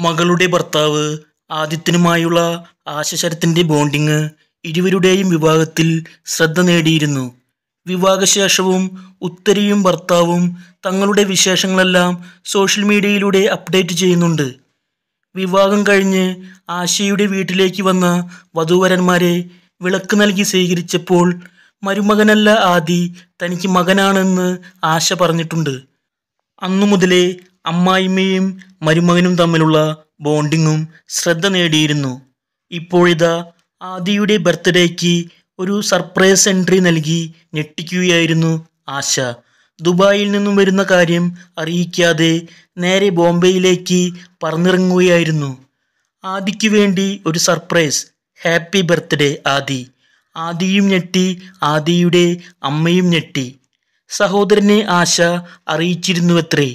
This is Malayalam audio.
മകളുടെ ഭർത്താവ് ആദിത്യനുമായുള്ള ആശ ശരത്തിന്റെ ബോണ്ടിങ് ഇരുവരുടെയും വിവാഹത്തിൽ ശ്രദ്ധ നേടിയിരുന്നു. വിവാഹശേഷവും ഉത്തരയും ഭർത്താവും തങ്ങളുടെ വിശേഷങ്ങളെല്ലാം സോഷ്യൽ മീഡിയയിലൂടെ അപ്ഡേറ്റ് ചെയ്യുന്നുണ്ട്. വിവാഹം കഴിഞ്ഞ് ആശയുടെ വീട്ടിലേക്ക് വന്ന വധൂവരന്മാരെ വിളക്ക് നൽകി സ്വീകരിച്ചപ്പോൾ മരുമകനല്ല ആദി, തനിക്ക് മകനാണെന്ന് ആശ പറഞ്ഞിട്ടുണ്ട്. അന്നു മുതലേ അമ്മായിമ്മയും മരുമകനും തമ്മിലുള്ള ബോണ്ടിങ്ങും ശ്രദ്ധ നേടിയിരുന്നു. ഇപ്പോഴിതാ ആദിയുടെ ബർത്ത്ഡേക്ക് ഒരു സർപ്രൈസ് എൻട്രി നൽകി ഞെട്ടിക്കുകയായിരുന്നു ആശ. ദുബായിൽ നിന്നും വരുന്ന കാര്യം അറിയിക്കാതെ നേരെ ബോംബെയിലേക്ക് പറന്നിറങ്ങുകയായിരുന്നു. ആദിക്ക് വേണ്ടി ഒരു സർപ്രൈസ്. ഹാപ്പി ബർത്ത്ഡേ ആദി. ആദിയും ഞെട്ടി, ആദിയുടെ അമ്മയും ഞെട്ടി. സഹോദരനെ ആശ അറിയിച്ചിരുന്നുവത്രേ.